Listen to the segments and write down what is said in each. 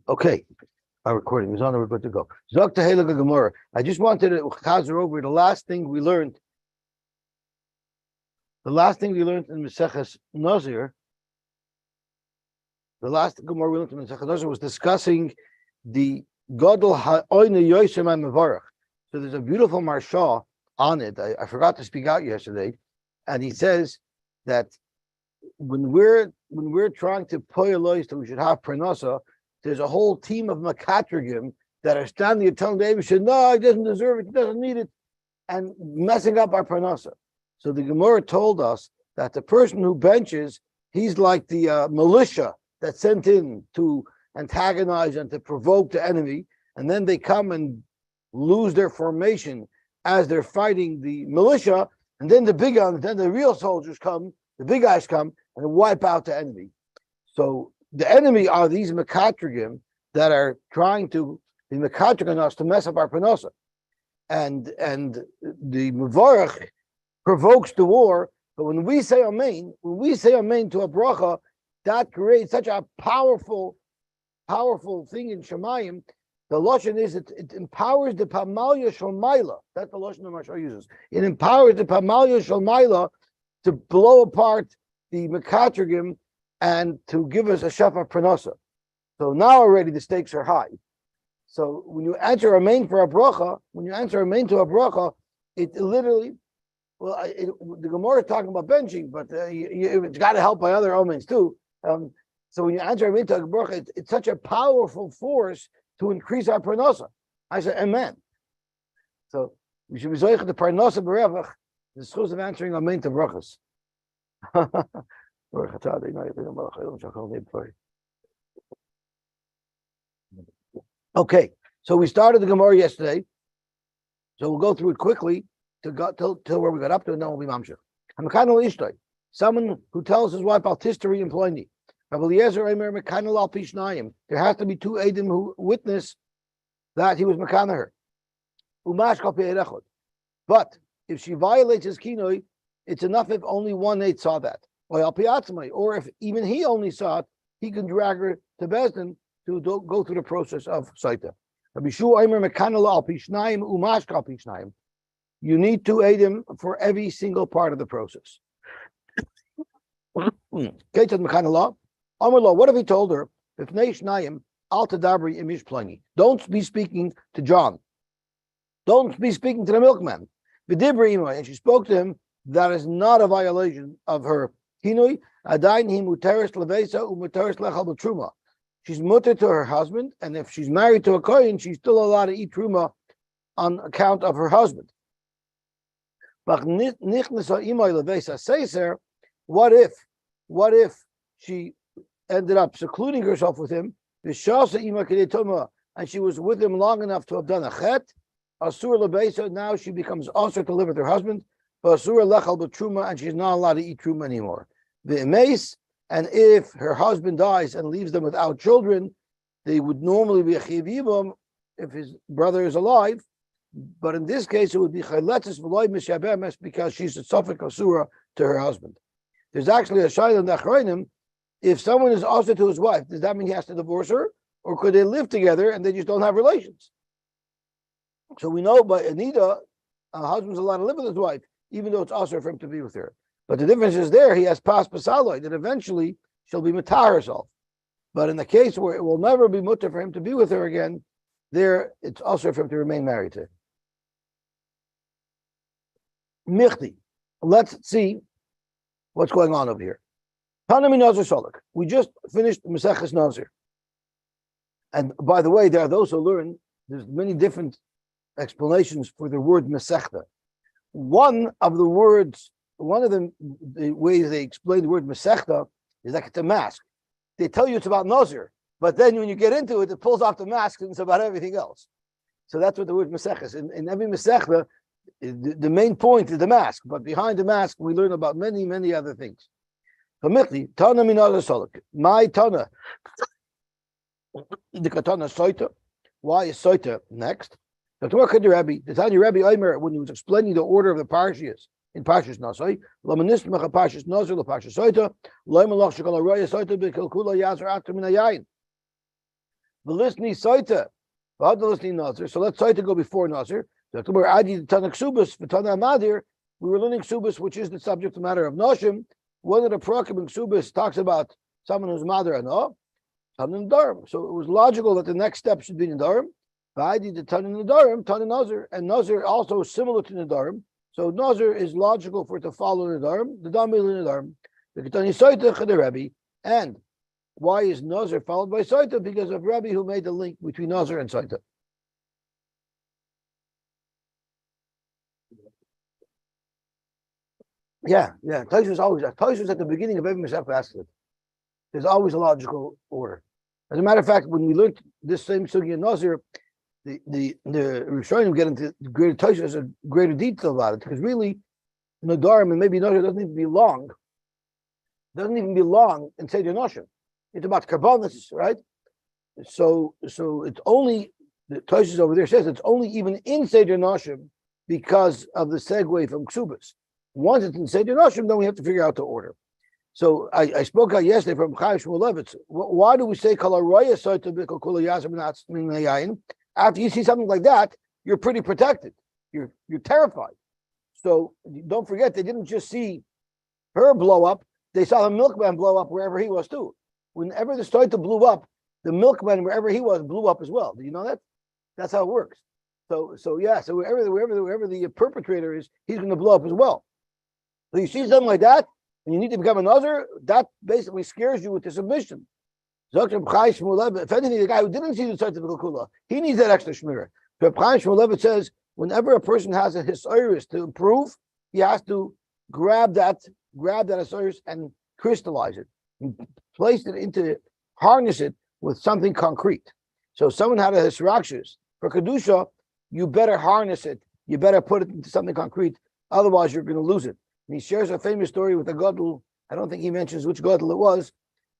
Okay, our recording is on. We're good to go. Zok Tehillah Gemara. I just wanted to chazer over the last thing we learned. The last thing we learned in Maseches Nazir. The last Gemara we learned in Maseches Nazir was discussing the Gadol Ha'oina Yosy Simon Sotah. So there's a beautiful marsha on it. I forgot to speak out yesterday, and he says that when we're trying to pay Elois that we should have prenasa, there's a whole team of makatrigim that are standing and telling the Eibusha, no, he doesn't deserve it, he doesn't need it, and messing up our prenasa. So the Gemara told us that the person who benches, he's like the militia that's sent in to antagonize and to provoke the enemy, and then they come and lose their formation as they're fighting the militia, and then the big guns, then the real soldiers come, the big guys come and wipe out the enemy. So the enemy are these mekatrigim that are trying to be mekatrigim us to mess up our panosa. And the Mevorach provokes the war, but when we say Amen to a bracha, that creates such a powerful thing in Shemayim. The Lashon is it empowers the Pamalya Shalmaila. That's the Lashon the Marsha uses. It empowers the Pamalya Shalmaila to blow apart the Mekatrigim and to give us a Shafa Pranasa. So now already the stakes are high. So when you answer Amen for a bracha, it literally, the Gemara is talking about benching, but it's got to help by other omens too. So when you answer Amen to a bracha, it's such a powerful force to increase our parnasa. I said, Amen. So we should be zoich the parnasa berevach, the schus of answering Amen to brachas. Okay, so we started the Gemara yesterday, so we'll go through it quickly till where we got up to, and then we'll be mamshech. Someone who tells his wife about history and Pliny. There has to be two Eidim who witness that he was Mekana her. But if she violates his kinoi, it's enough if only one Eid saw that. Or if even he only saw it, he can drag her to Bezdin to go through the process of Saita. You need two Eidim for every single part of the process. What if he told her, don't be speaking to John. Don't be speaking to the milkman. And she spoke to him, that is not a violation of her hinui. She's mutter to her husband, and if she's married to a kohen, she's still allowed to eat truma on account of her husband. What if she ended up secluding herself with him, and she was with him long enough to have done a chet, asur lebesa, now she becomes asur to live with her husband, but asur lechal b'truma, and she's not allowed to eat truma anymore. The emes, and if her husband dies and leaves them without children, they would normally be a chiyivim if his brother is alive, but in this case it would be chayletzes v'loy mishabemes because she's a suffolk asura to her husband. There's actually a shayla in the Achronim. If someone is also to his wife, does that mean he has to divorce her? Or could they live together and they just don't have relations? So we know by Anita, a husband's allowed to live with his wife, even though it's also for him to be with her. But the difference is there, he has pas pasaloy, that eventually she'll be matah herself. But in the case where it will never be mutter for him to be with her again, there it's also for him to remain married to her. Michti. Let's see what's going on over here. Tanami Nazir Solak. We just finished Maseches Nazir. And by the way, there are those who learn, there's many different explanations for the word Masechta. One of the ways they explain the word Masechta is like it's a mask. They tell you it's about Nazir, but then when you get into it, it pulls off the mask and it's about everything else. So that's what the word Masechta is. In every Masechta, the main point is the mask, but behind the mask, we learn about many, many other things. Tana Minazir Solak. My Tana. The Katana Sotah. Why is Sotah next? The Tanya Rebbe Omer, when he was explaining the order of the parashiyos in Parshas Nosai. Lamanismach Parshas Nosai, Parshas Sotah. Loimalach Shekol Araya Sotah B'Kilkula Yazer Atum Min Hayayin. The listening Sotah, the listening Nazir. So let Sotah go before Nazir. We were learning Ksubas, which is the subject matter of Noshim. One of the Prakim in Ksubas talks about someone who's Mother and Tan in Durham. So it was logical that the next step should be in Durham. Va'adi the Tan in Durham, Tan in Nazir, and Nazir also is similar to the Durham. So Nazir is logical for it to follow the Durham. The Dam in the Durham. The Ketani Sotah the Rebbe. And why is Nazir followed by Sotah? Because of Rebbe who made the link between Nazir and Sotah. Yeah. Tosfos at the beginning of every Masechta Asket. There's always a logical order. As a matter of fact, when we learned this same sugi in Nazir, the Rishonim get into greater Tosfos a greater detail about it, because really Nadarim and maybe Nazir doesn't even belong. Doesn't even belong in Seder Noshim. It's about Karbonis, right? So it's only the Tosfos over there says it's only even in Seder Noshim because of the segue from Ksubas. Once it's in Seder Noshim, then we have to figure out the order. So I spoke out yesterday from Chaim Shmulevitz. Why do we say Kol Araya Sotah B'Kol Kula Yazer Min Hayayin? After you see something like that, you're pretty protected. You're terrified. So don't forget, they didn't just see her blow up; they saw the milkman blow up wherever he was too. Whenever the Sotah blew up, the milkman wherever he was blew up as well. Do you know that? That's how it works. So wherever the perpetrator is, he's going to blow up as well. So you see something like that, and you need to become a Nazir, that basically scares you into submission. If anything, the guy who didn't see the Sotah B'Kol Kula, he needs that extra shmirah. So Chaim Shmulevitz says, whenever a person has a hisayrus to improve, he has to grab that hisayrus and crystallize it, and harness it with something concrete. So if someone had a hisrakshus for kedusha, you better harness it. You better put it into something concrete. Otherwise, you're going to lose it. And he shares a famous story with a gadol. I don't think he mentions which gadol it was.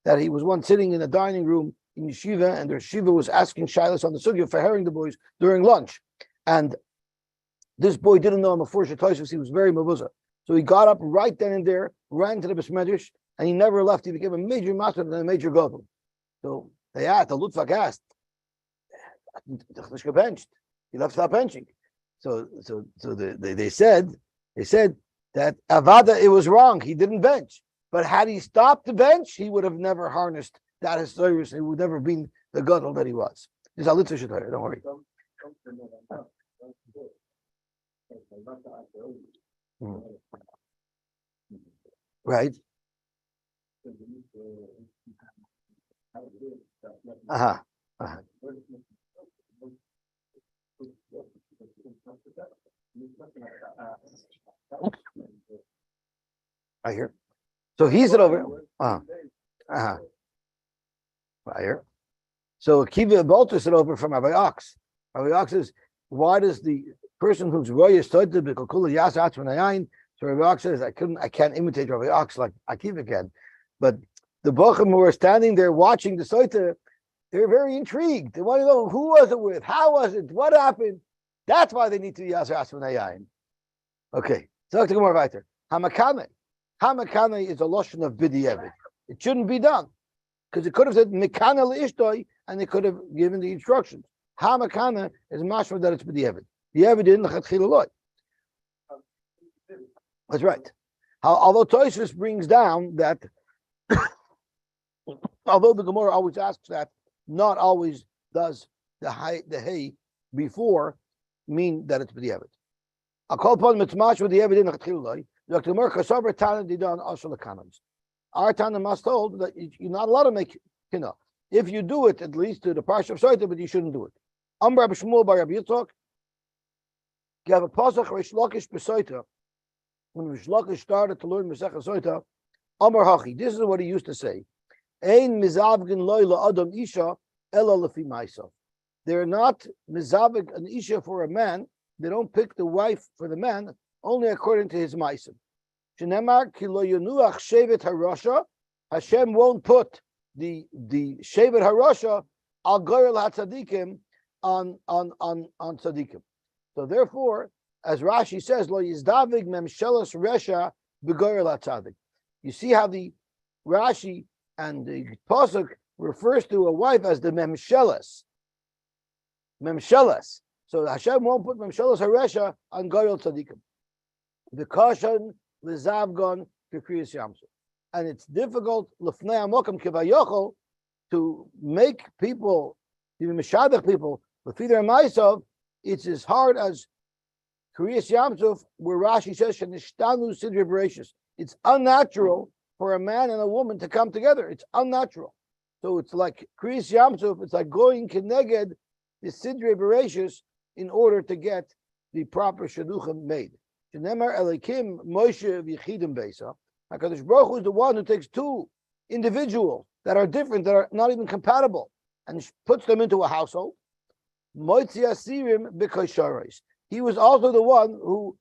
That he was once sitting in a dining room in yeshiva, and the yeshiva was asking shilas on the sugya for herring the boys during lunch. And this boy didn't know him before Tosfos. He was very mavuzah. So he got up right then and there, ran to the Beis Medrash, and he never left. He became a major master and a major gadol. So they asked, the Lutzvak asked, benched. He left without benching. So they said that Avada, it was wrong. He didn't bench. But had he stopped the bench, he would have never harnessed that historian. He would never been the gadol that he was. This is Alitza Shadar, don't worry. Right. I hear. So he's it over. I hear. So Akiva Bolter said over from Rabbi Ox. Rabbi Ox says, why does the person who's roya Sotah B'Kol Kula Yazer Atum Min Hayayin? So Rabbi Ox says, I can't imitate Rabbi Ox like Akiva can. But the Bochum who are standing there watching the Sotah, they're very intrigued. They want to know who was it with, how was it, what happened. That's why they need to Yazer Atum Min Hayayin. Okay, so let's go more weiter. Hamakane. Hamakane is a lotion of b'diavad. It shouldn't be done because it could have said mikana leishtoi, and they could have given the instructions. Hamakane is mashma that it's b'diavad. B'diavad didn't lechatchila loy. That's right. Although Tosfos brings down that, although the Gemara always asks that, not always does the hay before mean that it's b'diavad. I'll call upon mitzmash with the evidence lechatchila loy. Our Tana must hold that you're not allowed to make kina. If you do it, at least to the parsha of Sotah, but you shouldn't do it. Amr Rabbi Shmuel by Rabbi Yitzchak. You have a pasuk Rish Lakish b'Sotah. When Rish Lakish started to learn Masechah Sotah, Amr Hachi. This is what he used to say: Ein mizavgin loy la'adam isha ela lefi ma'asav. They're not mizavig an isha for a man. They don't pick the wife for the man only according to his ma'asim. Shenemar ki lo yunuach shevet harasha. Hashem won't put the shevet harasha al goyel hatzadikim on tzadikim. So therefore, as Rashi says, Lo yizdavig memshelas resha b'goyer latzadik. You see how the Rashi and the pasuk refers to a wife as the memshelas. Memshelas. So Hashem won't put memshelas haresha on goyer tzadikim. The kashan lizavgon k'kriyas yamsuf. And it's difficult l'fnei amokim kivayochol to make people, even mishadach people, l'fi their ma'asav. It's as hard as kriyas yamsuf, where Rashi says shenishtanu sidrei bereshis. It's unnatural for a man and a woman to come together. It's unnatural. So it's like kriyas yamsuf. It's like going keneged the sidrei bereshis in order to get the proper shidduchim made. Shenemar elikim Moshe v'yichidim beisa. HaKadosh Baruch Hu is the one who takes two individuals that are different, that are not even compatible, and puts them into a household. Moitzi asirim b'kosharos. He was also the one who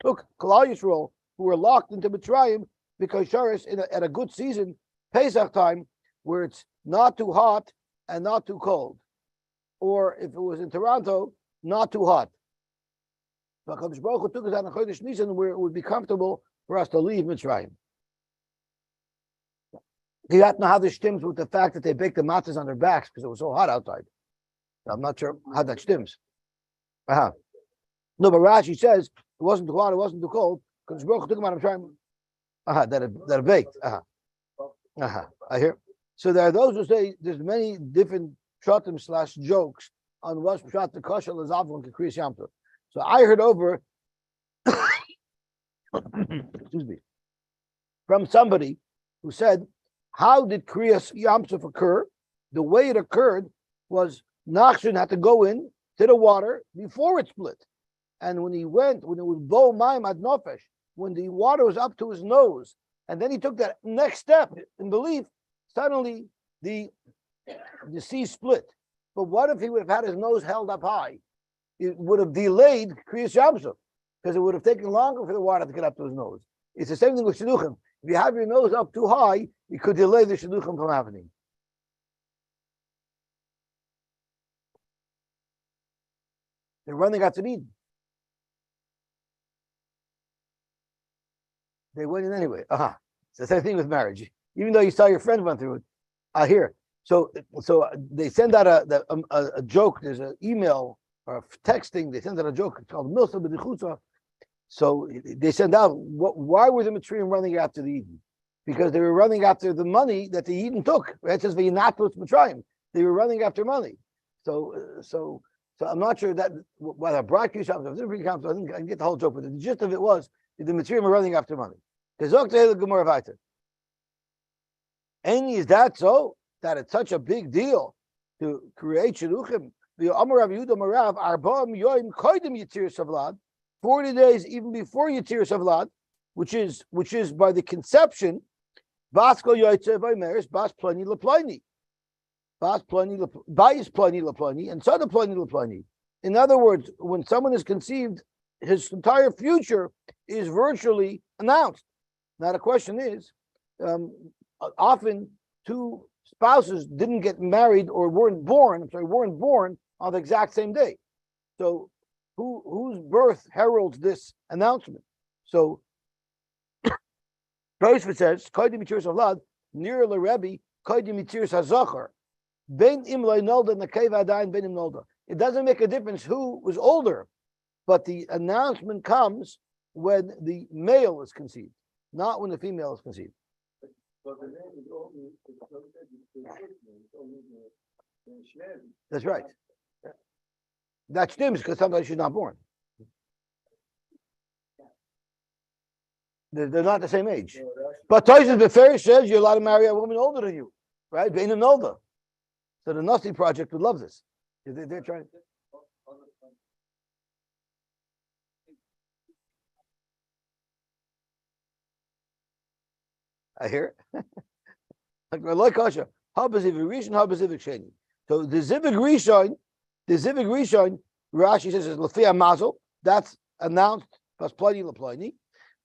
took Klal Yisrael, who were locked into Mitzrayim, b'kosharos at a good season, Pesach time, where it's not too hot and not too cold. Or if it was in Toronto, not too hot. HaKadosh Baruch Hu took us out in Chodesh Nisan where it would be comfortable for us to leave Mitzrayim. You have to know how this stems with the fact that they baked the matzahs on their backs because it was so hot outside. I'm not sure how that stems. No, but Rashi says it wasn't too hot, it wasn't too cold, because Baruch took them out of Mitzrayim. That are baked. I hear. So there are those who say there's many different shatim / jokes on what's pshat the kosher l'zavon k'kriyas yamsuf. So I heard over excuse me, from somebody who said, how did Kriyas Yamsuf occur? The way it occurred was Nachshon had to go in to the water before it split. And when it was bo maim ad nofesh, when the water was up to his nose, and then he took that next step in belief, suddenly the sea split. But what if he would have had his nose held up high? It would have delayed Kriyas Yamsuf, because it would have taken longer for the water to get up to his nose. It's the same thing with shidduchim. If you have your nose up too high, you could delay the shidduchim from happening. They're running out to Eden. They went in anyway. It's the same thing with marriage. Even though you saw your friend went through it, I hear. So they send out a joke. There's an email or texting. They send out a joke. It's called Milsa B'dichutza. So they send out, why were the Mitzrayim running after the Eden? Because they were running after the money that the Eden took. It says V'yinatos Mitzrayim. They were running after money. So I'm not sure that whether brought you something, I didn't get the whole joke, but the gist of it was the Mitzrayim were running after money. And is that so? That it's such a big deal to create shidduchim? 40 days even before Yitzir Savlad, which is by the conception, Bas Kol Yotzei Vaymeres Bas Ploni LePloni, Bas Ploni LePloni, and Sada Ploni LePloni. In other words, when someone is conceived, his entire future is virtually announced. Now the question is, often two spouses didn't get married or weren't born on the exact same day. So whose birth heralds this announcement? So Tosfos says, "Kodim Yitzir Savlad near LeRebbe Kodim Yitzir Hazachar Ben Imlay Nolda Nakeva Adayin Ben Im Nolda." It doesn't make a difference who was older, but the announcement comes when the male is conceived, not when the female is conceived. That's right. That stems because sometimes she's not born. They're not the same age. But Tosfos Beferish says you're allowed to marry a woman older than you, right? Bein and older. So the Nasi Project would love this. They're trying. I hear it. Like Kasha, Habazivik Rishon, Habazivik Sheni. So the Zivik Rishon, Rashi says is Lafia Mazel. That's announced plus Pliny LaPliny.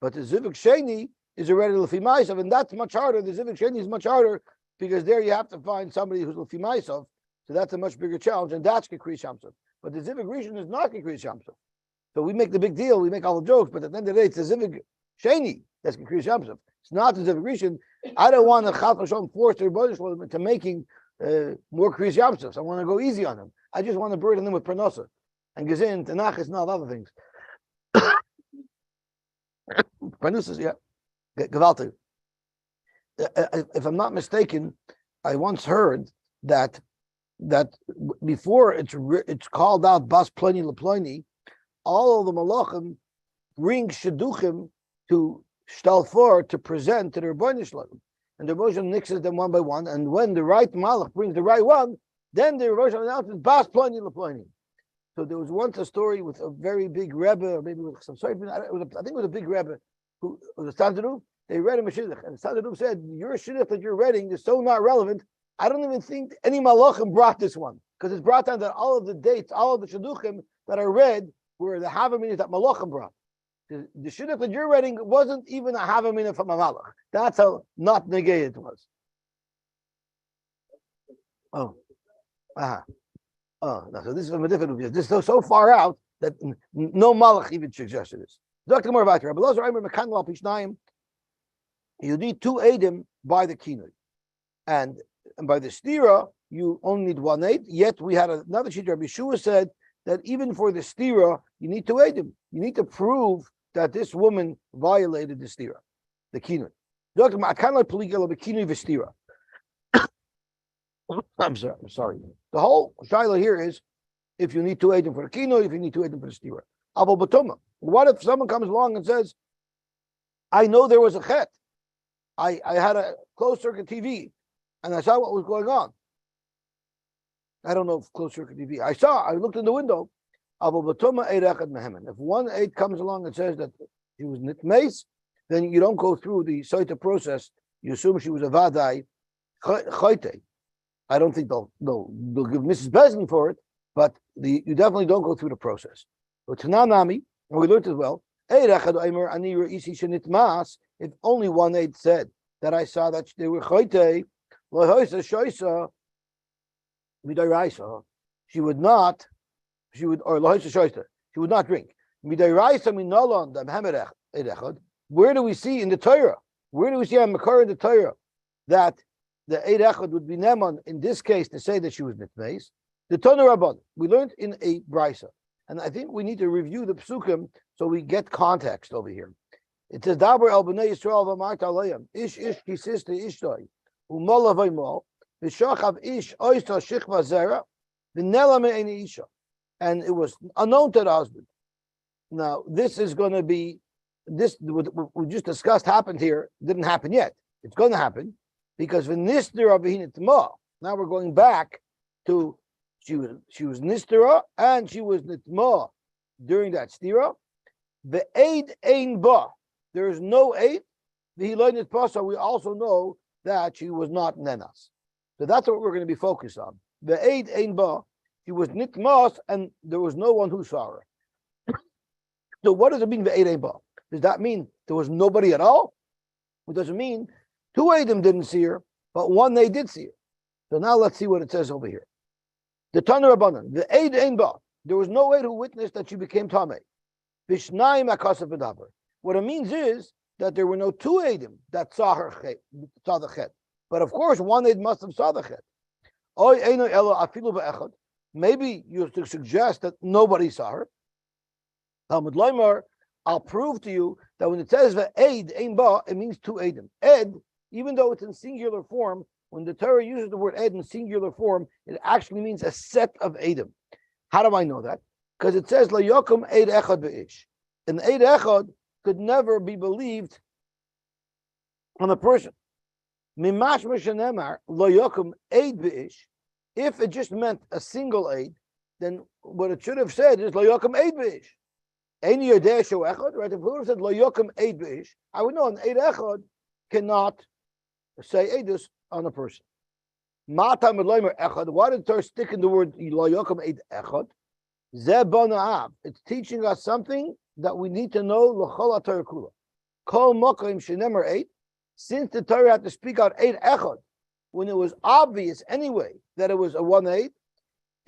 But the Zivik Sheni is already Lafi Maisav, and that's much harder. The Zivik Sheni is much harder because there you have to find somebody who's Lafi Maisav. So that's a much bigger challenge, and that's Kikri Shamsav. But the Zivik Rishon is not Kikri Shamsav. So we make the big deal, we make all the jokes, but at the end of the day, it's a zivig sheni. That's Kriyas Yamsuf. It's not a zivig rishon. I don't want to Chas V'Shalom force the Rebbeinu into making more Kriyas Yamsuf. I want to go easy on them. I just want to burden them with Parnasa. And Gezin, Tanach is not other things. Parnasa, yeah. Gewaltig. If I'm not mistaken, I once heard that before it's called out Bas Ploni LePloni, all of the Malachim bring Shidduchim to Shtalfor to present to the Rebbeinu Shalom. And the Rebbeinu nixes them one by one, and when the right Malach brings the right one, then the Rebbeinu announces Bas Ploni LePloni. So there was once a story with a very big Rebbe, or maybe with some sorry, I think it was a big Rebbe who was a Standard. They read a Shidduch, and Standard said, "Your Shidduch that you're reading is so not relevant. I don't even think any Malachim brought this one, because it's brought down that all of the dates, all of the Shidduchim that are read were the Havamina that Malachim brought. The Shidduch that you're reading wasn't even a Havamina from a Malach. That's how not negay it was." Oh, oh, no, so this is from a different view. This is so far out that no Malach even suggested this. Dr. Morvater, you need two Eidim by the Kinoi. And by the Stira, you only need one Eid. Yet we had another sheet. Rabbi Shua said that even for the Stira, you need two Eidim. You need to prove that this woman violated the Stira, the Kinoi. Dr. I kind of like Poligel of Kinoi Vestira. I'm sorry. The whole Shiloh here is if you need two Eidim for the Kinoi, if you need two Eidim for the Stira. Abel Batoma. What if someone comes along and says, I know there was a chet. I had a closed circuit TV and I saw what was going on. I don't know if closed circuit TV. I looked in the window. If one aid comes along and says that she was nitmeis, then you don't go through the Sotah process. You assume she was a vadai chayte. I don't think they'll give Mrs. Bezin for it, but you definitely don't go through the process. But Tananami, and we learned as well, if only one aid said that I saw that they were chayte, she would not drink. Where do we see in the Torah? Where do we see a Makar in the Torah that the Eid Echad would be Neman in this case to say that she was nitmeis? The Tana Rabban, we learned in a Brisa. And I think we need to review the psukim so we get context over here. It says, "Daber el bnei Yisrael v'amart aleihem ish kisis to ishtoi u'mol avaymo v'shachav ish oisa shichva zera v'nela me'eni isha," and it was unknown to the husband. Now this is going to be what we just discussed happened here. Didn't happen yet. It's going to happen because v'nisdira v'hinit ma. Now we're going back to. She was nistira and she was nitma during that stira. The aid ein ba. There is no aid. The hiloy nitpasa. We also know that she was not nenas. So that's what we're going to be focused on. The aid ein ba. She was nitmas and there was no one who saw her. So what does it mean? The aid ein ba. Does that mean there was nobody at all? It doesn't mean two aidim didn't see her, but one they did see her. So now let's see what it says over here. The Tana Rabbanan, the Eid Ein Ba, there was no Eid who witnessed that she became Tameh. Vishnayim HaKasav V'daber. What it means is that there were no two Eidim that saw the Chet. But of course, one Eid must have saw the Chet. Oy Eino Elo Afilu B'Echad. Maybe you have to suggest that nobody saw her. Talmud Loimar, I'll prove to you that when it says the Eid Ein Ba, it means two Eidim. Ed, even though it's in singular form, when the Torah uses the word Ed in singular form, it actually means a set of Eidim. How do I know that? Because it says, La Yokum Eid Echad Be'ish. An Eid Echad could never be believed on a person. Mimash Meshanemar, La Yokum Eid Be'ish. If it just meant a single Eid, then what it should have said is, La Yokum Eid Be'ish. Any Yodeh Sho Echad, right? If it would have said, La Yokum Eid Be'ish, I would know an Eid Echad cannot say Eidus on a person. Why did the Torah stick in the word echad? It's teaching us something that we need to know. Since the Torah had to speak out eid echad, when it was obvious anyway that it was a one eid,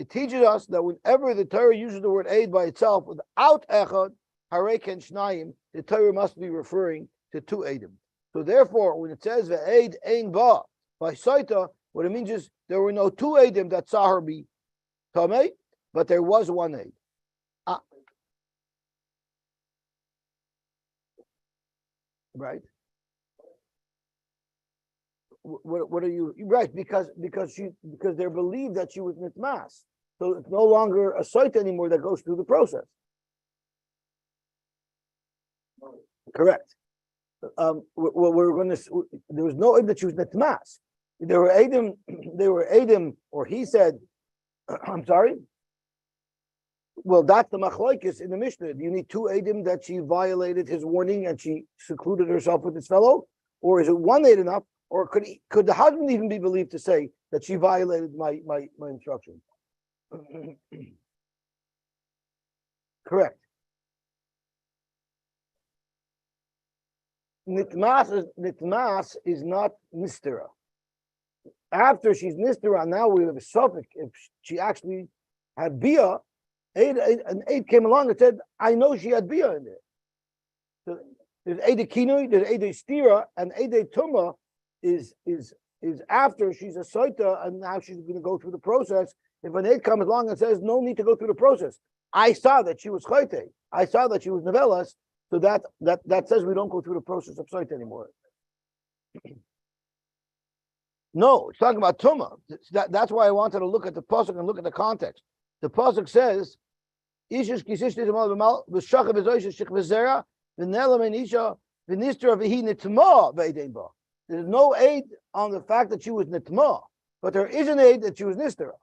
it teaches us that whenever the Torah uses the word aid by itself without echad, harei ken shnayim, the Torah must be referring to two aidim. So therefore, when it says ve'aid ein ba by Sotah, what it means is there were no two aidim that saw her be tamei, but there was one aid. Right? What are you right? Because they're believed that she was nitmas, so it's no longer a Sotah anymore that goes through the process. Correct. We're going to. There was no aid that she was nitmas. There were adim. They were adim, or he said, "I'm sorry." Well, that's the machlokes in the Mishnah. Do you need two adim that she violated his warning and she secluded herself with his fellow, or is it one aid enough? Or could the husband even be believed to say that she violated my instruction? Correct. Nitmas is not nistera. After she's nistera, now we have a suffix. If she actually had bia, an aid came along and said, "I know she had bia in there." So there's aid kinui, there's aid stira, and aid tuma is after she's a Sotah and now she's going to go through the process. If an aid comes along and says no need to go through the process, I saw that she was chayte, I saw that she was nevelas, so that says we don't go through the process of Sotah anymore. No, it's talking about tuma. That's why I wanted to look at the pasuk and look at the context. The pasuk says, "Ishish kisish b'mal b'shachav v'zoysh shich v'zera v'nelam en isha v'nistra v'hi nitma v'edein ba." There's no aid on the fact that she was nitma, but there is an aid that she was nistera.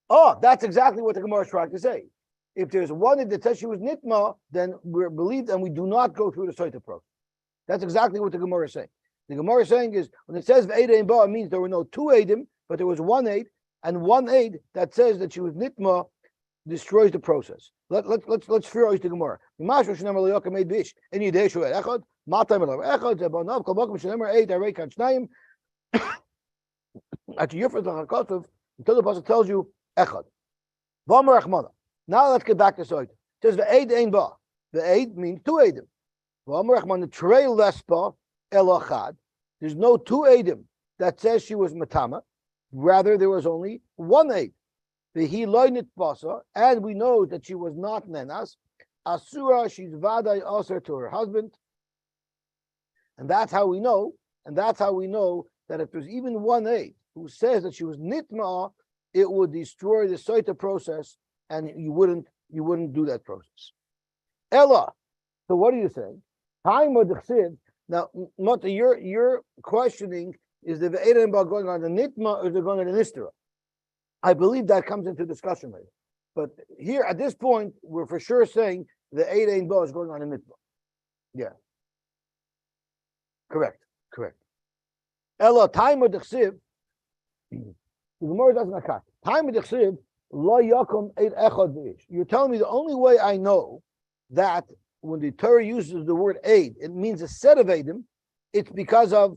Oh, that's exactly what the Gemara is trying to say. If there's one aid that says she was nitma, then we're believed and we do not go through the Sotah process. That's exactly what the Gemara is saying. The Gemara is saying is when it says v'edein ba, it means there were no two aidim, but there was one aid, and one aid that says that she was nitma destroys the process. Let's fear the Gemara. Mashu shenemar leyoka made bish. Any day shu echad. Matam echad zebanav kol makom shenemar eid arei kan shnayim. At your first until the pasuk tells you echad. V'amar achmana. Now let's get back to Sotah. It says ve'eid ein ba. Ve'eid means two eidim. V'amar achmana trei lespa elachad. There's no two eidim that says she was matama. Rather, there was only one aid. Vehi loynit basa, and we know that she was not nenas. Asura, she's vaday aser to her husband, and that's how we know. And that's how we know that if there's even one aid who says that she was nitma, it would destroy the Sotah process, and you wouldn't do that process. Ella. So what are you saying? Now, Mata, you're questioning is the ve'edim ba going on the nitma or is it going on the nistera? I believe that comes into discussion later. But here, at this point, we're for sure saying the Eid Ein Bo is going on in Mitba. Yeah. Correct. Ella, time of the Chsiv, the Gemara doesn't occur. Time of the Chsiv, lo yakum eid echad v'ish. You're telling me the only way I know that when the Torah uses the word aid, it means a set of aidim, it's because of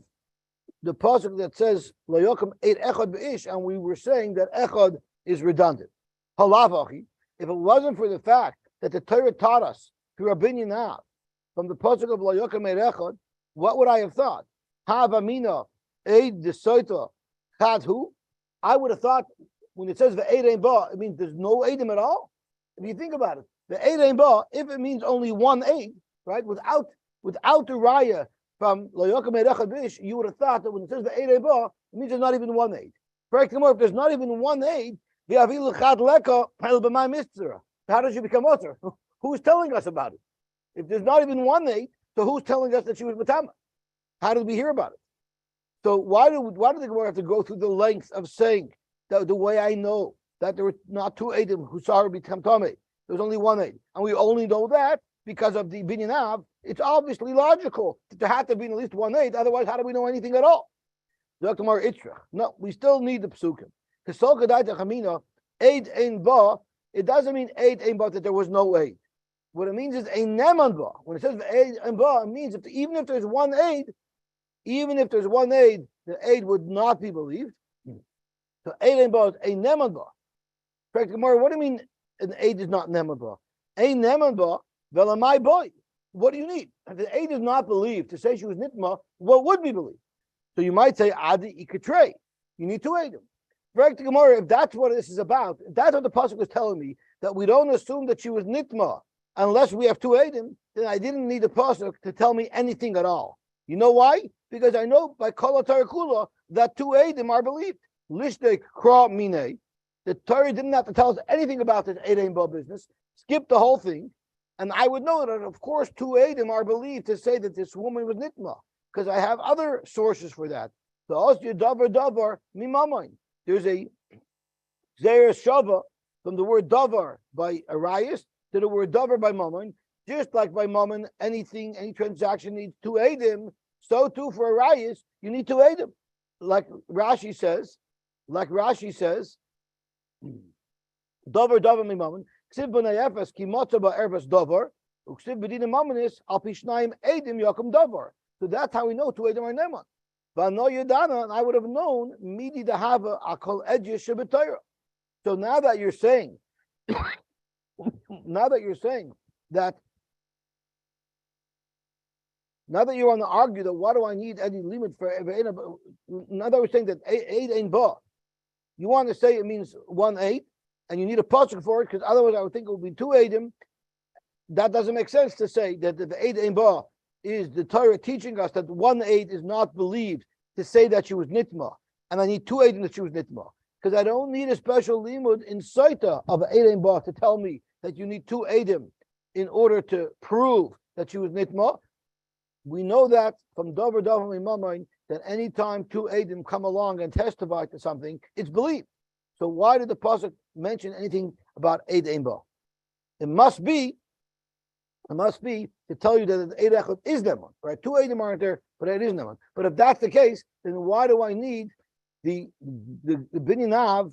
the pasuk that says lo yakum eid echad v'ish, and we were saying that echad is redundant. Halavachi, if it wasn't for the fact that the Torah taught us through Rabbi Yonah from the pasuk of lo yakum eid echad, what would I have thought? Havamina eid the Sotah chad hu. I would have thought when it says the eid ein ba, it means there's no eidim at all. If you think about it, the eid ein ba, if it means only one eid, right, without the raya from lo yakum eid echad bish, you would have thought that when it says the eid ein ba, it means there's not even one eid. Correct? If there's not even one eid, how does she become utter? Who's telling us about it? If there's not even one eid, so who's telling us that she was matama? How did we hear about it? So why do the Gemara have to go through the length of saying that the way I know that there were not two eidim who saw her become tamei? There was only one eid, and we only know that because of the binyan av. It's obviously logical that there had to be at least one eid. Otherwise, how do we know anything at all? No, we still need the psukim. Eid ein ba. It doesn't mean eid ein ba that there was no eid. What it means is ein neman ba. When it says eid ein ba, it means even if there's one eid, even if there's one aid, the aid would not be believed. So aid ain't ba, a neman ba. Correct, Gemara. What do you mean an aid is not neman ba? A neman ba, velamai boy. What do you need? If the aid is not believed to say she was nitma, what would be believed? So you might say adi ikatre. You need to aid him. Correct, Gemara. If that's what this is about, if that's what the pasuk was telling me, that we don't assume that she was nitma unless we have two aidim, then I didn't need the pasuk to tell me anything at all. You know why? Because I know by kol kula that two aidim are believed. Lishte kra mine. The Torah didn't have to tell us anything about this eidim ba business. Skip the whole thing, and I would know that of course two aidim are believed to say that this woman was nitma, because I have other sources for that. So osya davar mimamain. There's a zera shava from the word davar by Arias to the word davar by mammon. Just like by mammon, anything, any transaction needs two aidim. So too for Arias, you need two aidim. Like Rashi says, davar mimammon. Ksiv b'nayefes ki motza ba'erbas davar. Uksiv b'dina mammonis al pishnayim aidim yakum davar. So that's how we know two aidim are neman. But no yadana, and I would have known midi dahava akol edge shebetayra. So now that you're saying, that now that you want to argue that why do I need any limit for now that we're saying that eight ain't ba, you want to say it means 1/8, and you need a pasuk for it, because otherwise I would think it would be 2 aidim. That doesn't make sense to say that the 8 ain't ba is the Torah teaching us that 1/8 is not believed to say that she was nitma, and I need 2 aidim that she was nitma, because I don't need a special limud in Sotah of 8 ain't ba to tell me that you need 2 aidim in order to prove that she was nitma. We know that from davar mimamain that any time 2 aidim come along and testify to something, it's believed. So why did the pasuk mention anything about 8 ain't ba? It must be to tell you that the 8 echad is neman, right? 2 aidim aren't there, but it is neman. But if that's the case, then why do I need the binyanav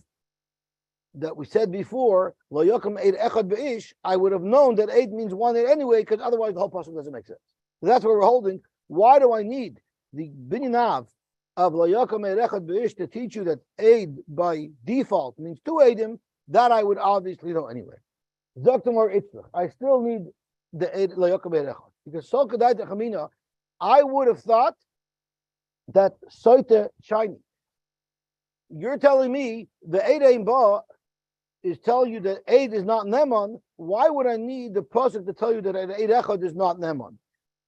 that we said before? Lo yokum 8 echad beish. I would have known that 8 means 1/8 anyway, because otherwise the whole pasuk doesn't make sense. So that's what we're holding. Why do I need the binyanav of lo yokum 8 echad beish to teach you that 8 by default means 2 aidim? That I would obviously know anyway. Zaktamar itzrach. I still need the lo yokum 8 echad, because so kedai techamina, I would have thought that Sotah shiny. You're telling me the 8 ain't ba is telling you that 8 is not neman. Why would I need the pasuk to tell you that 8 echad is not neman?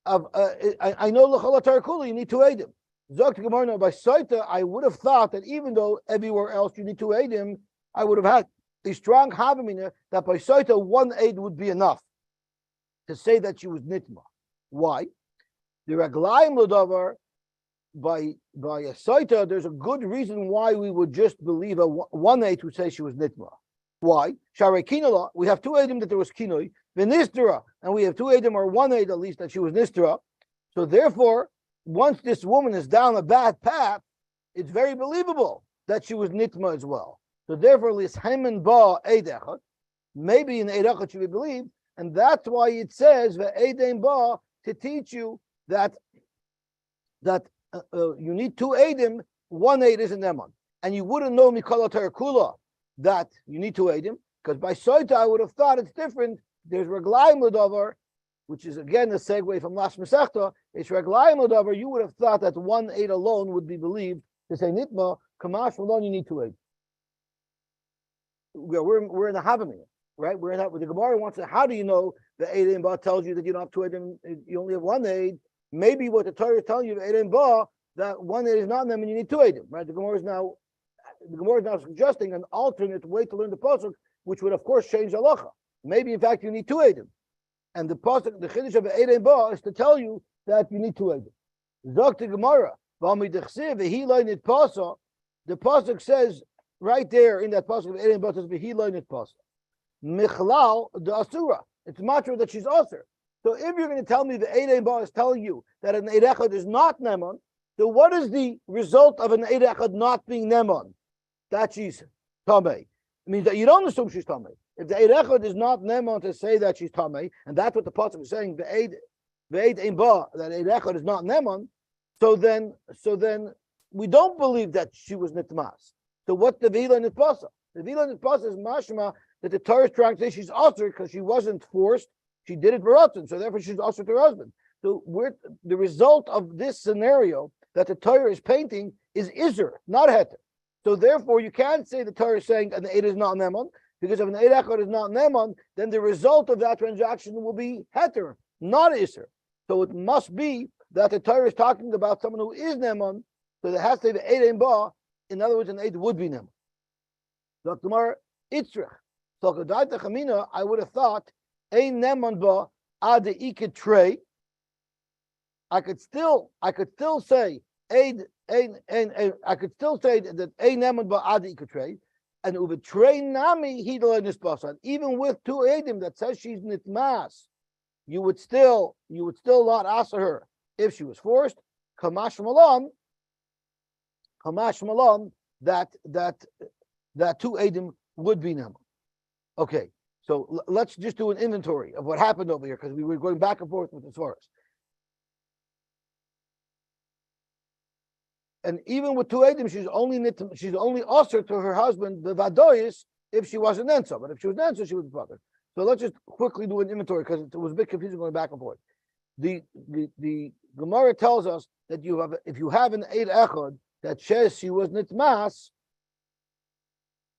I know l'chol kula you need 2 aidim. Zok Gemara by Sotah, I would have thought that even though everywhere else you need 2 aidim, I would have had a strong havamina that by Sotah 1/8 would be enough to say that she was nitma. Why? The raglayim l'davar by a Sotah, there's a good reason why we would just believe a 1/8 who say she was nitma. Why? Sharei kinala, we have 2 aidim that there was kinoi, v'nistera, and we have 2 aidim or 1/8 at least that she was nistera. So therefore, once this woman is down a bad path, it's very believable that she was nitma as well. So therefore, l'ishayman ba 8 echad, maybe in 8 echad should be believed, and that's why it says ve'eid ein ba to teach you that you need 2 aidim, 1/8 isn't neman, and you wouldn't know mikol kula that you need 2 aidim, because by Sotah I would have thought it's different. There's raglayim l'davar, which is again a segue from last Masechta. It's raglayim l'davar. You would have thought that 1/8 alone would be believed to say nitma. Kamash alone, you need 2 aidim. We're in the Havamina, right? We're in that. The Gemara wants to. How do you know the 8 ain't ba tells you that you don't have 2 aidim? You only have 1/8. Maybe what the Torah is telling you, 8 ain't ba, that 1/8 is not them, and you need 2 aidim, right? The Gemara is now suggesting an alternate way to learn the pasuk, which would of course change halacha. Maybe in fact you need 2 aidim, and the pasuk, the chiddush of 8 ain't ba, is to tell you that you need 2 aidim. Zok the Gemara, the pasuk says right there in that pasuk of 8 ain't ba says v'hiloinit pasuk. Michlal the asura. It's matter that she's aser. So if you're going to tell me the 8 ain't ba is telling you that an 8 echad is not neman, so what is the result of an 8 echad not being neman? That she's tamei. It means that you don't assume she's tamei. If the 8 echad is not neman to say that she's tamei, and that's what the pasuk is saying, the 8 ain't ba, that 8 echad is not neman, So then we don't believe that she was nitmas. So what's the vila nitpasa? The vila nitpasa is mashma that the Torah is trying to say she's usher because she wasn't forced. She did it for Ratzon, so therefore she's usher to her husband. So the result of this scenario that the Torah is painting is Iser, not Heter. So therefore you can't say the Torah is saying an Eid is not Neman, because if an Eid Echad is not Neman, then the result of that transaction will be Heter, not Iser. So it must be that the Torah is talking about someone who is Neman, so there has to be the Eid Ein Ba. In other words, an Eid would be Neman. So tomorrow, Itzrich. So Kedayta Chamina, I would have thought, Ein Neman Ba Ad Iked Trey. I could still say I could still say that Ein Neman Ba Ad Iked Trey, and Uve Trey Nami Hidal Nispasan. Even with two Eidim that says she's Nitmas, you would still not ask her if she was forced. Kamash Malam, that two Eidim would be Neman. Okay, so let's just do an inventory of what happened over here, because we were going back and forth with the Svaras. And even with two Eidim, she's only usher to her husband, the Vadois, if she wasn't Nensa. But if she was Nensa, she was the brother. So let's just quickly do an inventory, because it was a bit confusing going back and forth. The Gemara tells us that if you have an Eid Echad that says she was Nitmas,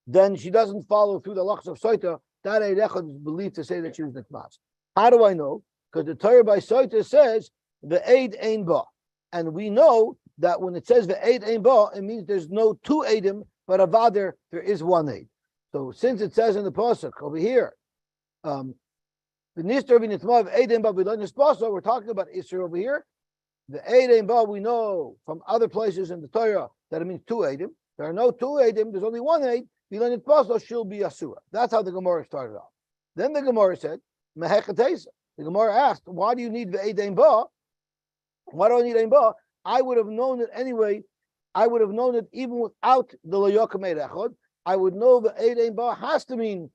then she doesn't follow through the Lachs of Sotah. That Eid Echad is believed to say that she was Nitmas. How do I know? Because the Torah by Sotah says the Eid Ein Ba. And we know that when it says the Eid Ein Ba, it means there's no two Eidim, but Avadir, there is one Eid. So since it says in the Pasuk over here, we're talking about Isser over here. The Eid Ein Ba, we know from other places in the Torah that it means two Eidim. There are no two Eidim, there's only one Eid. She'll be Asura. That's how the Gemara started off. Then the Gemara said, Mehechatesa. The Gemara asked, why do you need the Eid Ein Ba? Why do I need Ein Ba? I would have known it anyway. I would have known it even without the Layokim Eid Echad. I would know the Eid Ein Ba has to mean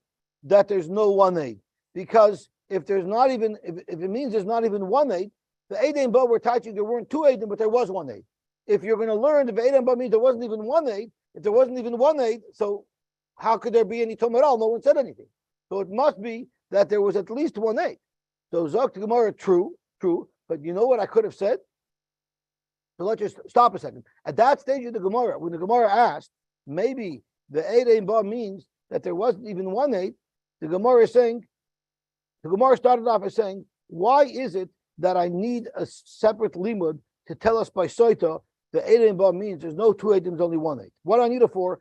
that there's no one Eid. Because if there's not even, if it means there's not even one Eid, the Eid Ein Ba were touching, there weren't two Eidim, but there was one Eid. If you're going to learn the Eid Ein Ba means there wasn't even one Eid, if there wasn't even one Eid, so how could there be any Tom at all? No one said anything. So it must be that there was at least one Eid. So Zok Gemara, true, but you know what I could have said? So let's just stop a second. At that stage of the Gemara, when the Gemara asked, maybe the Eid Ein Ba means that there wasn't even one Eid, the Gemara started off by saying, why is it that I need a separate limud to tell us by Sotah the Eid Ein Ba means there's no two Eidim, there's only one Eid? What do I need it for?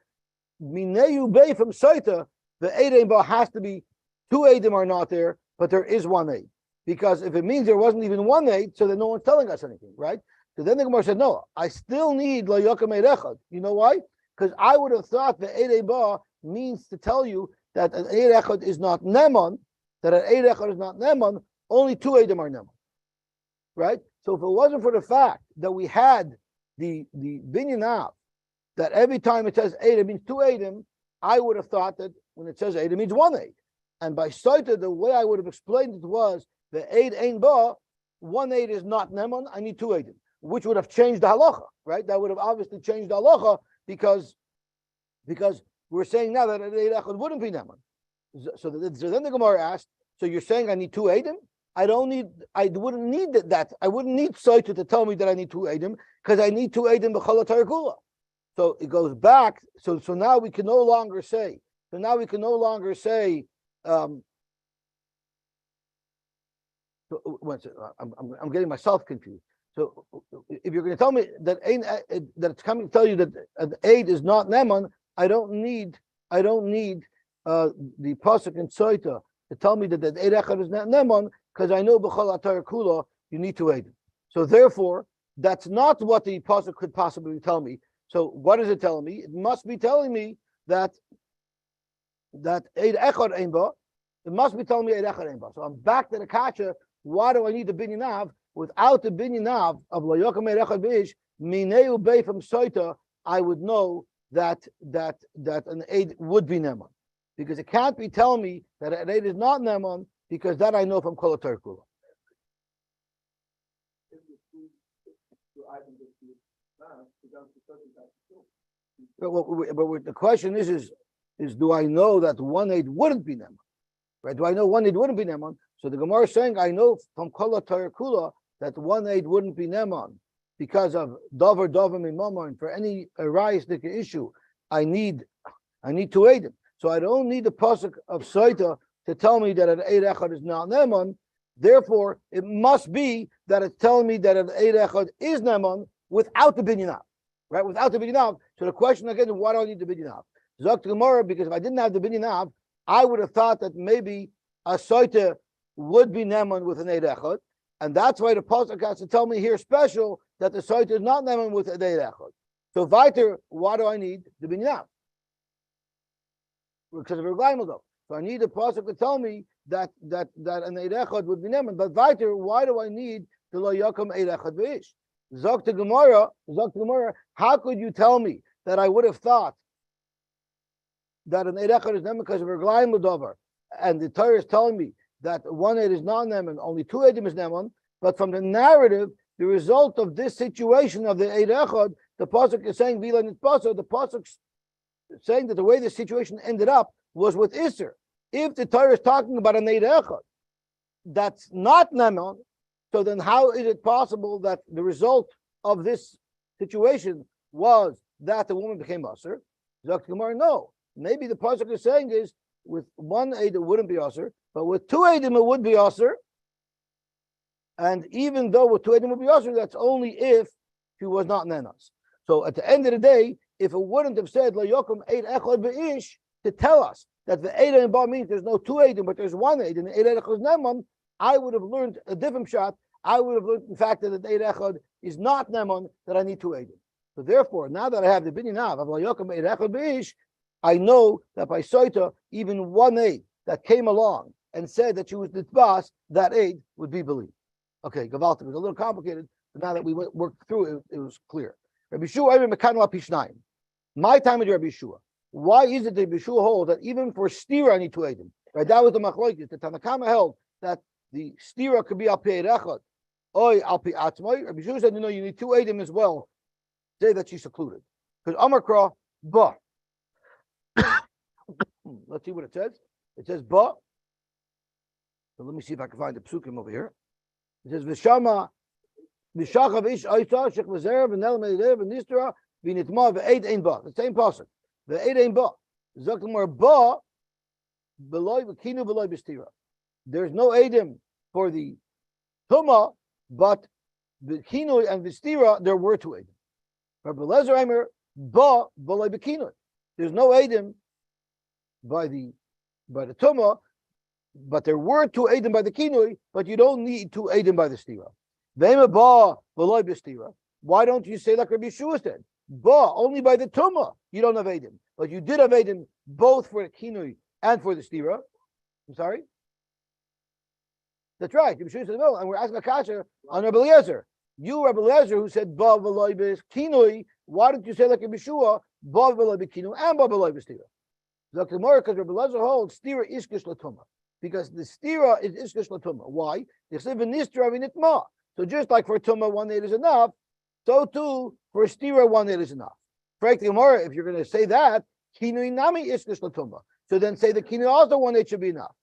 Mineyu Bey from Sotah, the Eid Ein Ba has to be two Eidim are not there, but there is one Eid. Because if it means there wasn't even one Eid, so then no one's telling us anything, right? So then the Gemara said, no, I still need La Yokem Eid Echad. You know why? Because I would have thought the Eid Ein Ba means to tell you that an Eid Echad is not Neman, that an Eid Echad is not Neman, only two Eidim are Neman. Right? So if it wasn't for the fact that we had the Binyan Av, that every time it says Eid, it means two Eidim, I would have thought that when it says Eid, it means one Eid. And by Sotah, the way I would have explained it was the Eid Ein Ba, one Eid is not Neman, I need two Eidim, which would have changed the halacha, right? That would have obviously changed the halacha because we're saying now that an Eid Echad wouldn't be Neman. So then the Gemara asked, so you're saying I need two Eidim? I wouldn't need that. I wouldn't need Sotah to tell me that I need two Eidim, because I need two Eidim b'chol ha'Torah kula. So it goes back. So now we can no longer say. I'm getting myself confused. So if you're going to tell me that it's coming to tell you that an Eid is not Neman, I don't need the pasuk in Sotah to tell me that the Eid Echad is not Neman, because I know b'chol ha'Torah kula you need two Eidim. So therefore, that's not what the pasuk could possibly tell me. So what is it telling me? It must be telling me that Eid Echad Ein Ba. It must be telling me Eid Echad Ein Ba. So I'm back to the kasha. Why do I need the Binyan Av? Without the Binyan Av of La Yokem Eid Echad B'ish, Mineu Bey from Sotah, I would know that an Eid would be Neman. Because it can't be telling me that an Eid is not Neman, because that I know from Kol HaTorah Kula. But the question is do I know that 1/8 wouldn't be Neman? Right? Do I know 1/8 wouldn't be Neman? So the Gemara is saying I know from Kol Torah Kula that 1/8 wouldn't be Neman because of Dover Mimama, and for any arising issue, I need 2 Eidim. So I don't need the pasuk of Sotah to tell me that an 8 echad is not Neman. Therefore, it must be that it's telling me that an 8 echad is Neman without the binyan, right? Without the binyan. So the question again is, why do I need the binyan? Zok Gemara, because if I didn't have the binyan, I would have thought that maybe a Sotah would be Neman with an 8 echad, and that's why the pasuk has to tell me here special that the Sotah is not Neman with an 8 echad. So weiter, why do I need the binyan? Because of Reglaimel. So I need the pasuk to tell me that an 8 echad would be Neman. But weiter, why do I need the Lo Yakum 8 echad v'ish? Zok to Gemara, how could you tell me that I would have thought that an 8 echad is Neman because of Reglaimel Dover, and the Torah is telling me that 1/8 is not Neman, only 2 Eidim is Neman, but from the narrative, the result of this situation of the 8 echad, the pasuk is saying Vila Nitpasa, the pasuk saying that the way the situation ended up was with Isser. If the Torah is talking about an 8 echad that's not Neman, so then how is it possible that the result of this situation was that the woman became Asr? Zok Gemara, no. Maybe the pasuk is saying is with 1 Eid it wouldn't be Asr, but with 2 Eidim it would be Asr. And even though with 2 Eidim would be Asr, that's only if she was not Nenas. So at the end of the day, if it wouldn't have said Lo Yokum 8 echad be'ish to tell us that the 8 and Ba means there's no 2 Eidim, but there's 1 Eid, and the 8 echad is Neman, I would have learned a different shot. I would have learned, in fact, that the 8 echad is not Neman, that I need 2 Eidim. So therefore, now that I have the binyan of Lo Yokum 8 echad be'ish, I know that by Sotah, even 1 Eid that came along and said that she was the boss, that Eid would be believed. Okay, Gavalta, it was a little complicated, but now that we worked through it, it was clear. Rabbi Shua, my time is Rabbi Shua. Why is it that Rabbi Shua holds that even for stira I need 2 Eidim? Right, that was the machlokes. The Tanakama held that the stira could be al pi echad, or al pi atzmai. Rabbi Shua said, no, you need 2 Eidim as well. Say that she's secluded. Because Amar Kra, ba. Let's see what it says. It says ba. So let me see if I can find the psukim over here. It says v'shama v'shachav ish aita shech v'zer v'nel me'eder v'nistra v'nitma v'eid ein ba. The same pasuk. V'eid ein ba. Zaklamar ba beloy v'kinu beloy b'stira. There's no eidim for the tuma, but the kinu and the stira there were 2 eidim. Rabbi Lezer Eimer ba beloy b'kinu. There's no eidim by the tuma, but there were 2 eidim by the kinui, but you don't need 2 eidim by the stira. V'ema ba v'loy b'stira. Why don't you say like Rabbi Yeshua said? Ba only by the tuma you don't have eidim, but you did have eidim both for the kinui and for the stira. I'm sorry. That's right. Rabbi Yeshua said no, and we're asking a kasha on Rabbi Eliezer. You, Rabbi Eliezer, who said ba v'loy b'kinui, why don't you say like Rabbi Yeshua ba v'loy b'kinui and ba v'loy b'stira? Because Rabbi Eliezer holds stira iskish latuma. Because the stira is iskish latuma. Why? So just like for tuma 1/8 is enough, so too for stira 1/8 is enough. Correct, Gemara. If you're going to say that, kinui nami iskish latuma. So then say the kinui also 1/8 should be enough.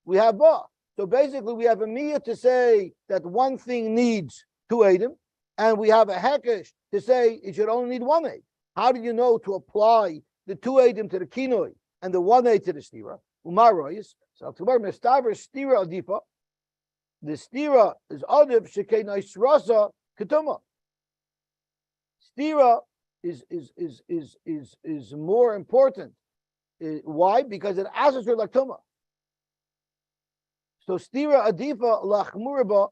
We have ba. So basically, we have a miyah to say that one thing needs 2 eidim, and we have a hekesh to say it should only need 1 Eid. How do you know to apply the 2 Eidim to the kinoi and the 1 Eid to the stira? Umarois. So mestaver stira adifa. The stira is adif shekei naisrasa ketuma. Stira is more important. Why? Because it asks her like tuma. So stira adifa lachmurba.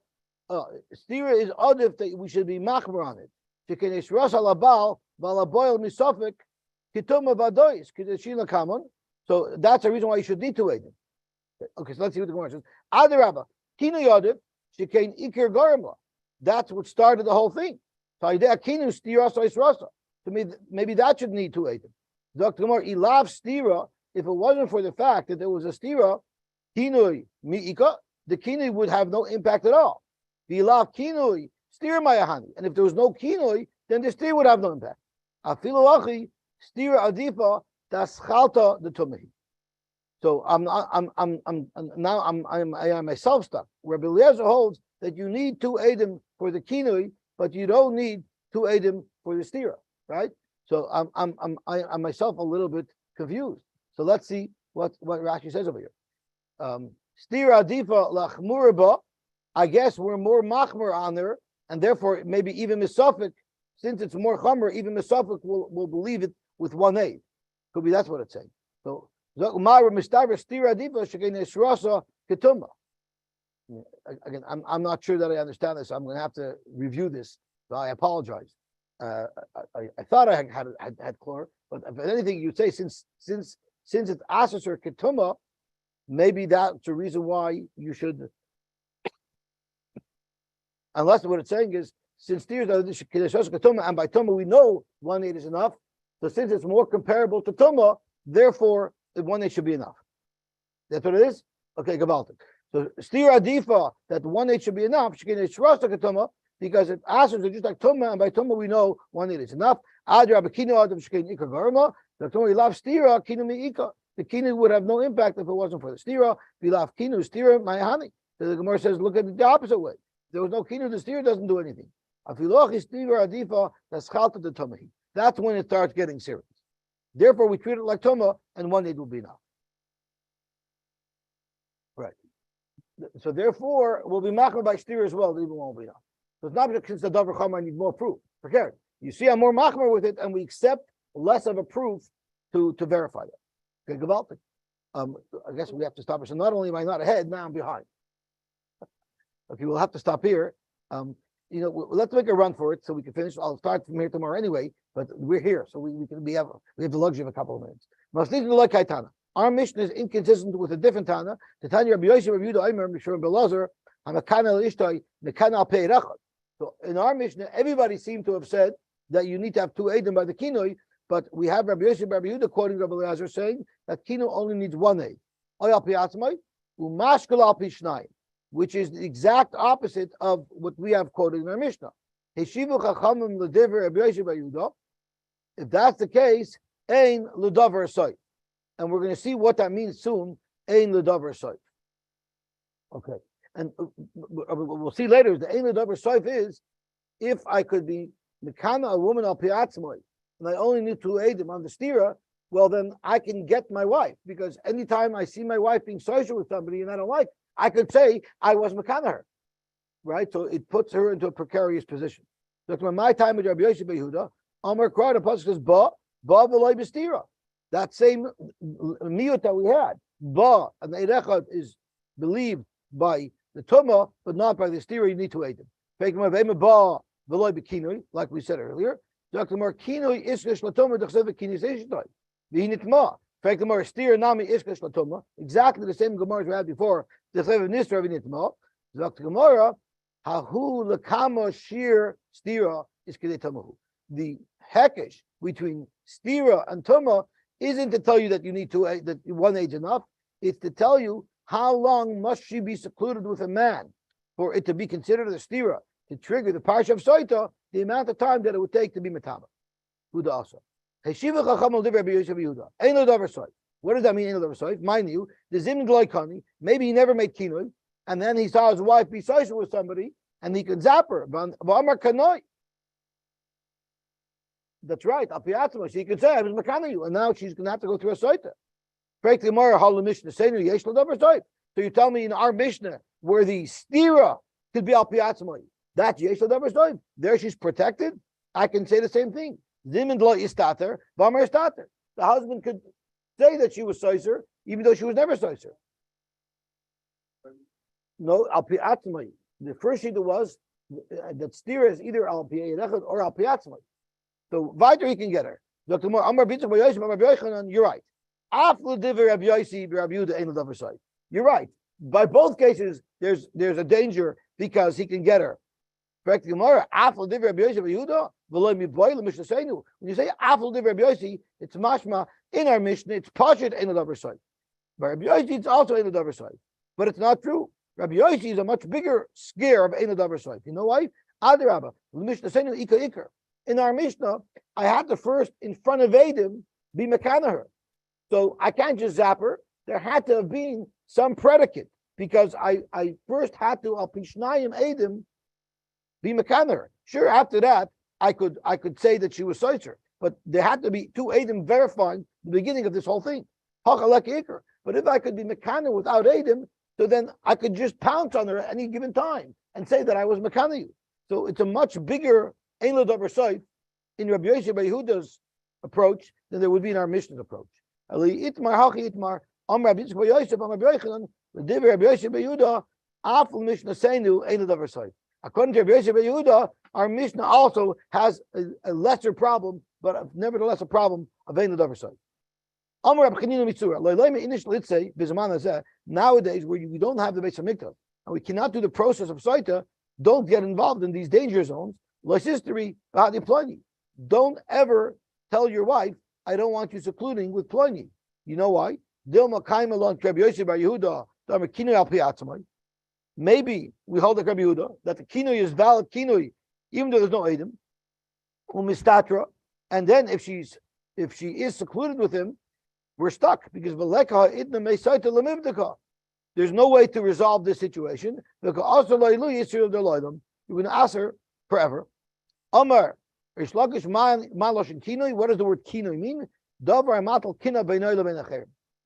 Stira is adif that we should be machmer on it. So that's the reason why you should need 2 Eidim. Okay, so let's see what the Gemara says. Adarabba, kinu yadiv, shekain ikir garimla. That's what started the whole thing. So maybe that should need 2 Eidim. Dr. Gemara, ilav stira. If it wasn't for the fact that there was a stira, kinui miika, the kinui would have no impact at all. V'lav kinoi steer mayahani. And if there was no kinoi, then the steer would have no impact. Afilu achi steer adifa daschalta the tumei. So I am myself stuck. Where Eliezer holds that you need 2 edim for the kinoi, but you don't need 2 edim for the stira, right? So I'm myself a little bit confused. So let's see what Rashi says over here. Stira adifa lachmurba. I guess we're more machmer on there, and therefore maybe even misafik, since it's more chamer, even misafik will believe it with 1 aid. Could be that's what it's saying. So again, I'm not sure that I understand this. I'm going to have to review this. So I apologize. I thought I had chlor, but if anything, you'd say since it's asus or ketuma, maybe that's a reason why you should. Unless what it's saying is since there's ketuma, and by tuma we know 1 aid is enough. So since it's more comparable to tuma, therefore 1 aid should be enough. That's what it is? Okay, Gabaltic. So steer adifa that 1 aid should be enough, because it asks just like Tumma, and by Tumma we know 1 aid is enough. The kinu would have no impact if it wasn't for the stira. Vilaf kinu stira mayahani. The Gemara says, look at it the opposite way. If there was no kinu, the stira doesn't do anything. That's when it starts getting serious. Therefore, we treat it like Tumma, and 1 aid will be enough. Right. So therefore, we'll be machmer by stira as well. It even won't be enough. So it's not because the davar chama I need more proof. Forget it. You see, I'm more machmer with it, and we accept less of a proof to verify that. Okay, Gavaltic. I guess we have to stop here. So not only am I not ahead, now I'm behind. Okay, we'll have to stop here. Let's make a run for it so we can finish. I'll start from here tomorrow anyway, but we're here, so we have the luxury of a couple of minutes. Our mission is inconsistent with a different Tana. The Tanya Rabbi Yosy, Rabbi Yehuda, Aimer, Mishra, Belazar, Hamakana Ishtai, Mekana Al Peirachot. So in our mission, everybody seemed to have said that you need to have 2 edim by the kinoi, but we have Rabbi Yosy, Rabbi Yehuda quoting Rabbi Elazar saying that kino only needs 1 eid. Oyal Piatzmai, Umashkal Al Pishnai, which is the exact opposite of what we have quoted in our Mishnah. Heshivu Chachamim L'Diver Rabbi Yosy, Rabbi Yehuda. If that's the case, Ein L'Davar Soif. And we're going to see what that means soon. Ein L'Davar Soif. Okay. And we'll see later, the Ein L'Davar Soif is, if I could be Mekana, a woman al Piatzmai, and I only need 2 edim on the stira, well, then I can get my wife, because anytime I see my wife being social with somebody and I don't like, I could say I was Mekana her, right? So it puts her into a precarious position. So from my time with Rabbi Yosy Behuda, Amar Krah, the pasuk says, Ba v'loy b'stira. That same miyut that we had, Ba, and the Eirechad is believed by the Tumah, but not by the stira, you need 2 edim. Ba v'loy b'kinoi, like we said earlier. Dr. Mar kinoi iskish latoma d'chsev kinis ishtoi. V'hinitma. In fact, the more steer nami iskish latoma, exactly the same Gemara we had before. D'chsev nisra v'hinitma. Dr. Gemara, hahu lekama shir stira is kidei tamahu. The hekesh between stira and tuma isn't to tell you that you need that 1 age enough. It's to tell you how long must she be secluded with a man for it to be considered a stira, to trigger the parsha of Sotah, the amount of time that it would take to be metama. Huda also. What does that mean? Mind you, the zim gloikani, maybe he never made kinoi, and then he saw his wife be social with somebody, and he could zap her. That's right. She could say, I was mekana you, and now she's going to have to go through a Sotah. So you tell me in our Mishnah, where the stira could be al piatzmai, that's yesh l'davar soif. There she's protected. I can say the same thing. Zimin lo istater, v'amar istater. The husband could say that she was soiser, even though she was never soiser. No, al piatzmai. The first shita was that stira is either al pi'erechad or al piatzmai. So weiter he can get her. Dr. Moore, Amar B'tzach B'Yosim, Amar B'Yochanan, you're right. Af l'diver Rabbi Yosy, Rabbi Yehuda, ein l'davar soif. You're right. By both cases, there's a danger because he can get her. Correct the Gemara. Afal divrei Rabbi Yosy Yehuda v'lo miboy l'mishnah seinu. When you say afal divrei Rabbi Yosy, it's mashma in our Mishnah. It's pashut ein l'davar soif. By Rabbi Yosy, it's also ein l'davar soif. But it's not true. Rabbi Yossi is a much bigger scare of Ein Davar Soif. You know why? Adarabba, Mishnah Senu Ika Iker. In our Mishnah, I had to first, in front of Adam, be Mekanaher. So I can't just zap her. There had to have been some predicate, because I first had to Al Pishnayim Adam be Mekanaher. Sure, after that, I could say that she was Soitzer, but there had to be two Adam verifying the beginning of this whole thing. Hachalek Iker. But if I could be Mekanaher without Adam, so then I could just pounce on her at any given time and say that I was Mekanaher. So it's a much bigger Ein Davar Soif in Rabbi Yossi Bar Yehuda's approach than there would be in our Mishnah's approach. Ali Itmar Hachi Itmar Am Rabbi Yitzchak Bar Yosef Am Rabbi Yochanan L'Divrei Rabbi Yossi Bar Yehuda Afal Mishnah Seinu Ein Davar Soif. According to Rabbi Yossi Bar Yehuda, our Mishnah also has a lesser problem, but nevertheless a problem of Ein Davar Soif. Am Rabbi Chanina Mitzura Lo'ilema Inish Litzei B'Zman Hazeh. Nowadays, where we don't have the Beis Hamikdash and we cannot do the process of Sotah, don't get involved in these danger zones. Don't ever tell your wife, I don't want you secluding with Pliny. You know why? Maybe we hold like Rabbi Yehuda that the kinui is valid kinui, even though there's no Edom. And then if she is secluded with him, we're stuck because there's no way to resolve this situation. You're going to ask her forever. Amar, what does the word kinoi mean?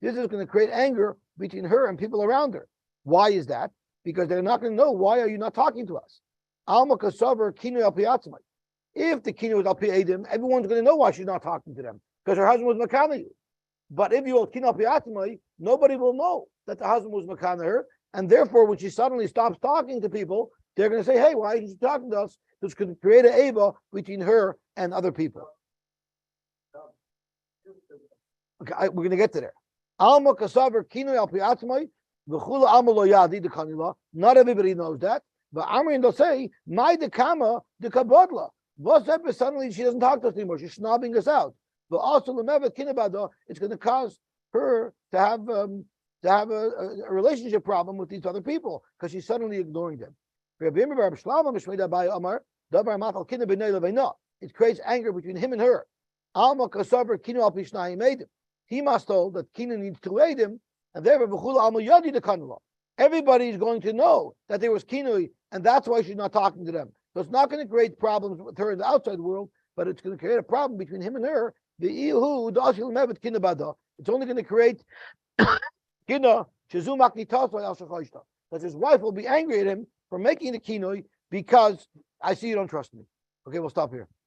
This is going to create anger between her and people around her. Why is that? Because they're not going to know, why are you not talking to us? If the kinoi was al pi edim, everyone's going to know why she's not talking to them, because her husband was makana. But if you kinoi pi atzmai, nobody will know that the husband was makana her, and therefore when she suddenly stops talking to people, they're going to say, hey, why are you talking to us? This could create an eva between her and other people. Okay, we're going to get to there. Alma kasaver kinoi al pi atzmai. Not everybody knows that. But Amrin will say, my dekama dekabodla. What's up? Suddenly she doesn't talk to us anymore. She's snobbing us out. But also it's going to cause her to have a relationship problem with these other people because she's suddenly ignoring them. It creates anger between him and her. He must hold that Kina needs to aid him, and therefore everybody is going to know that there was kinui, and that's why she's not talking to them. So it's not going to create problems with her in the outside world, but it's going to create a problem between him and her. It's only going to create that his wife will be angry at him for making the kinui because I see you don't trust me. Okay, we'll stop here.